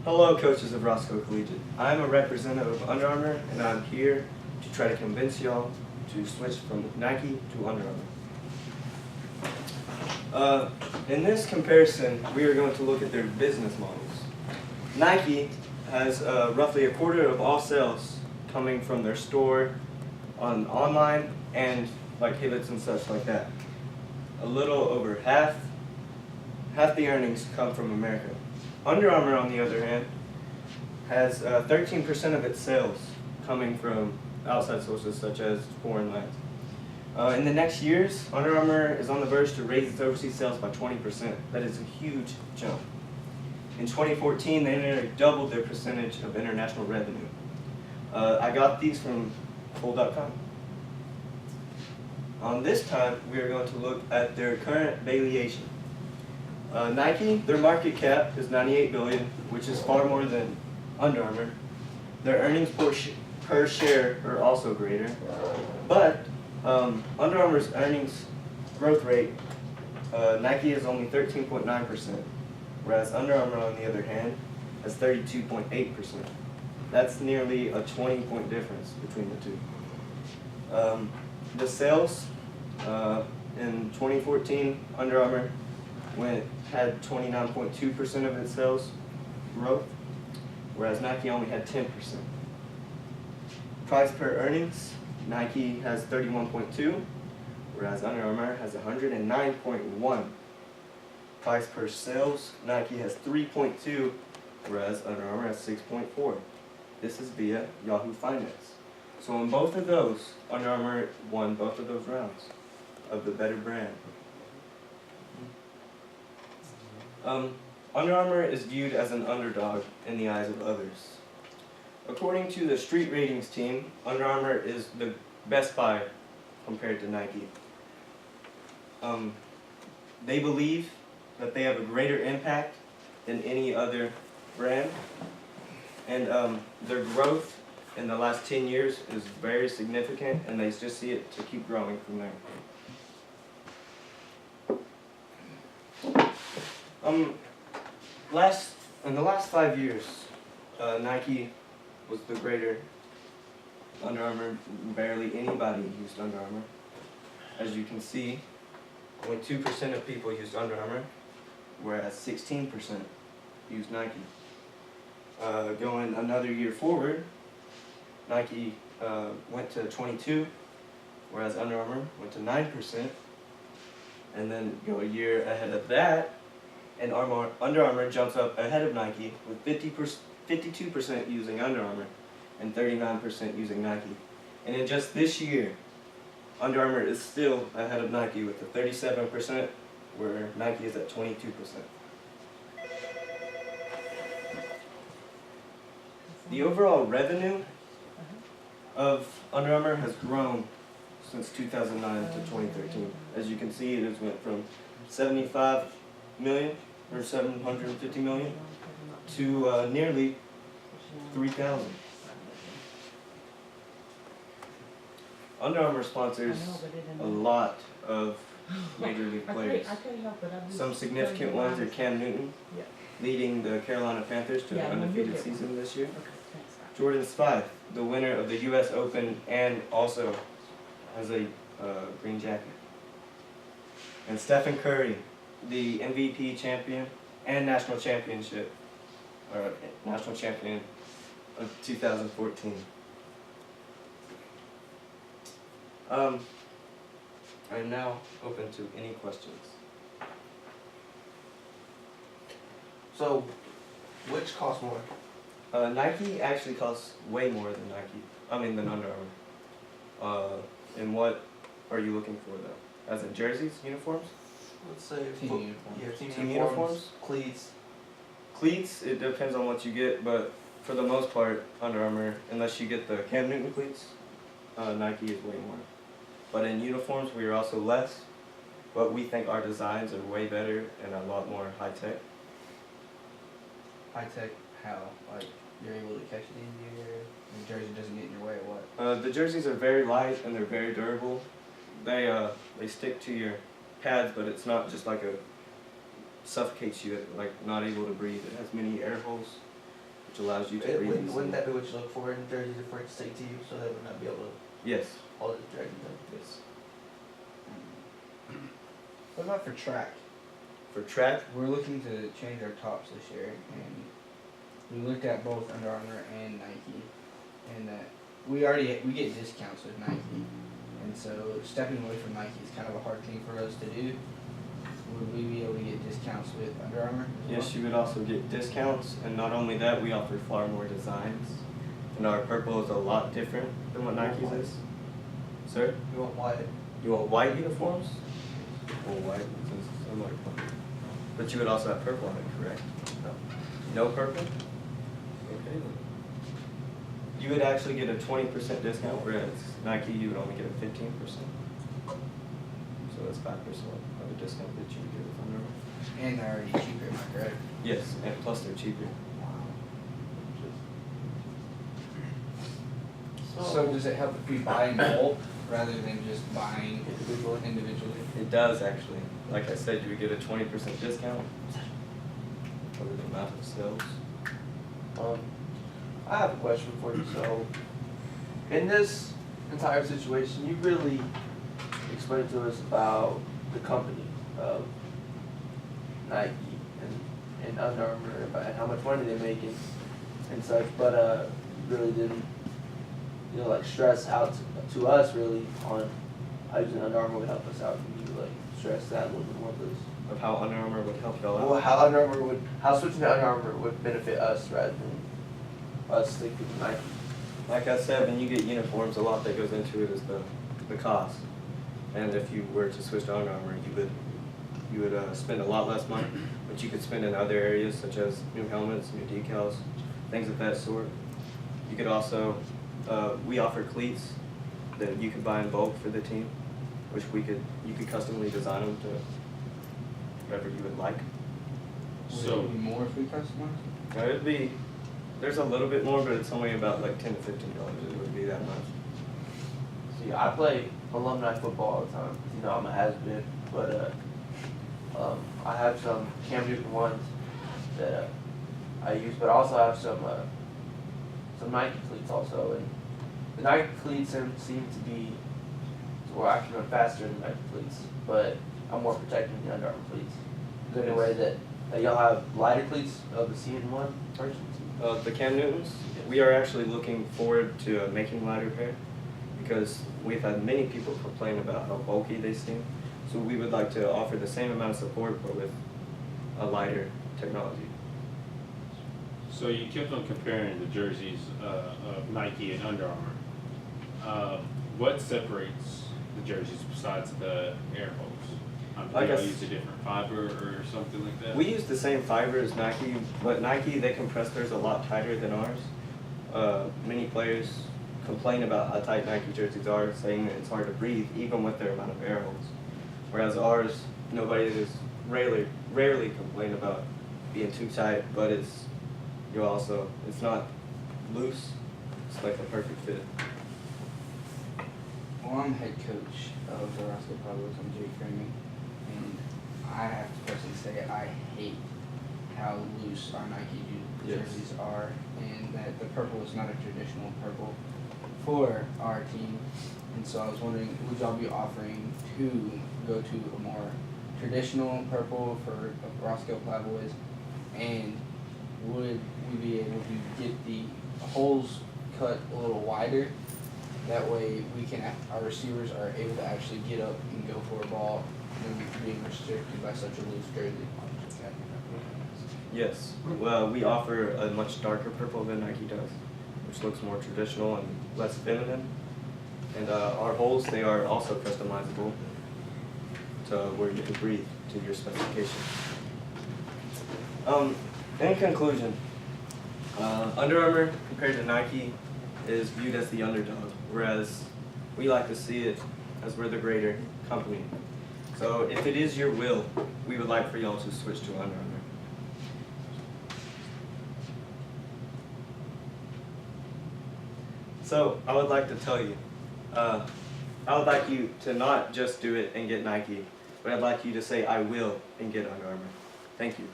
Hello, coaches of Roscoe Collegiate. I'm a representative of Under Armour, and I'm here to try to convince y'all to switch from Nike to Under Armour. In this comparison, we are going to look at their business models. Nike has roughly a quarter of all sales coming from their store online and like Hibbets and such like that. A little over half the earnings come from America. Under Armour, on the other hand, has 13% of its sales coming from outside sources such as foreign lands. In the next years, Under Armour is on the verge to raise its overseas sales by 20%. That is a huge jump. In 2014, they nearly doubled their percentage of international revenue. I got these from Full.com. On this time, we are going to look at their current valuation. Nike, their market cap is $98 billion, which is far more than Under Armour. Their earnings per share are also greater, but Under Armour's earnings growth rate, Nike is only 13.9%, whereas Under Armour, on the other hand, has 32.8%. That's nearly a 20-point difference between the two. The sales in 2014, Under Armour had 29.2% of its sales growth, whereas Nike only had 10%. Price per earnings, Nike has 31.2, whereas Under Armour has 109.1. Price per sales, Nike has 3.2, whereas Under Armour has 6.4. This is via Yahoo Finance. So in both of those, Under Armour won both of those rounds of the better brand. Under Armour is viewed as an underdog in the eyes of others. According to the Street Ratings team, Under Armour is the best buy compared to Nike. They believe that they have a greater impact than any other brand, and their growth in the last 10 years is very significant, and they just see it to keep growing from there. In the last 5 years, Nike was the greater. Under Armour, barely anybody used Under Armour. As you can see, only 2% of people used Under Armour, whereas 16% used Nike. Going another year forward, Nike went to 22, whereas Under Armour went to 9%. And then go a year ahead of that, and Under Armour jumps up ahead of Nike with 52% using Under Armour and 39% using Nike. And in just this year, Under Armour is still ahead of Nike with the 37%, where Nike is at 22%. The overall revenue of Under Armour has grown since 2009 to 2013. As you can see, it has went from 75 million or 750 million to nearly 3,000. Under Armour sponsors a lot of major league players. Some significant ones are Cam Newton, leading the Carolina Panthers to an undefeated season this year. Jordan Spieth, the winner of the U.S. Open and also has a green jacket. And Stephen Curry, the MVP champion and national champion of 2014. I'm now open to any questions. So, which costs more? Nike actually costs way more than than Under Armour. And what are you looking for though? As in jerseys, uniforms? Let's say Team team uniforms, cleats. Cleats, it depends on what you get, but for the most part, Under Armour, unless you get the Cam Newton cleats, Nike is way more. But in uniforms, we are also less, but we think our designs are way better and a lot more high-tech. High tech, how? Like, you're able to catch it easier, the jersey doesn't get in your way or what? The jerseys are very light and they're very durable. They stick to your pads, but it's not just like suffocates you, like not able to breathe. It has many air holes. which allows you to breathe easily. Wouldn't that be what you look for in jerseys for it to stick to you, so they would not be able to Yes. hold it drag you down? Yes. What about for track? For track, We're looking to change our tops this year, and we looked at both Under Armour and Nike, and that we get discounts with Nike, and so stepping away from Nike is kind of a hard thing for us to do. Would we be able to get discounts with Under Armour? as yes, well? you would also get discounts, and not only that, we offer far more designs. And our purple is a lot different than what Nike's is. Sir, You want white? you want white uniforms? Well, white is similar. But you would also have purple on it, correct? No purple? Okay. then. You would actually get a 20% discount, whereas Nike, you would only get a 15%. So that's 5% of a discount that you would get with Under Armour. And they're already cheaper, am I correct? Yes, and plus they're cheaper. So does it help if we buy in bulk rather than just buying Individually? individually? It does actually. Like I said, you would get a 20% discount over the amount of sales. I have a question for you. So, in this entire situation, you really explained to us about the company of Nike and Under Armour and how much money they make and such, but really didn't, you know, like stress out to us really on how using Under Armour would help us out. Can you like stress that a little bit more, please? Of how Under Armour would help y'all out. Well, how switching to Under Armour would benefit us rather than us sticking with Nike. Like I said, when you get uniforms, a lot that goes into it is the cost. And if you were to switch to Under Armour, you would spend a lot less money, but you could spend in other areas such as new helmets, new decals, things of that sort. You could also, we offer cleats that you could buy in bulk for the team, which you could customly design them to whatever you would like. Would So- it be more if we customize? It'd be, there's a little bit more, but it's only about like $10 to $15. It wouldn't be that much. See, I play alumni football all the time. You know, I'm a has-been, but I have some Cam Newton ones that I use, but I also have some Nike cleats also, and the Nike cleats seem to be, well, I can run faster than the Nike cleats, but I'm more protected than the Under Armour cleats. Is there any way that y'all have lighter cleats of the CN1 versions? The Cam Newtons, we are actually looking forward to making lighter pair because we've had many people complain about how bulky they seem. So we would like to offer the same amount of support but with a lighter technology. So you kept on comparing the jerseys of Nike and Under Armour. What separates the jerseys besides the air holes? Do I y'all guess- use a different fiber or something like that? We use the same fiber as Nike, but Nike, they compress theirs a lot tighter than ours. Many players complain about how tight Nike jerseys are, saying that it's hard to breathe even with their amount of air holes. Whereas ours, nobody is rarely complain about being too tight, but it's not loose. It's like a perfect fit. Well, I'm head coach of the Roscoe Public. I'm Jake Framing, and I have to personally say I hate how loose our Nike Yes. jerseys are, and that the purple is not a traditional purple for our team. And so I was wondering, would y'all be offering to go to a more traditional purple for Roscoe Plavois, and would we be able to get the holes cut a little wider? That way our receivers are able to actually get up and go for a ball than being restricted by such a loose jersey. Yes. Well, we offer a much darker purple than Nike does, which looks more traditional and less feminine. And our holes, they are also customizable to where you can breathe to your specifications. In conclusion, Under Armour compared to Nike is viewed as the underdog, whereas we like to see it as we're the greater company. So if it is your will, we would like for y'all to switch to Under Armour. So I would like to tell you, I would like you to not just do it and get Nike, but I'd like you to say I will and get Under Armour. Thank you.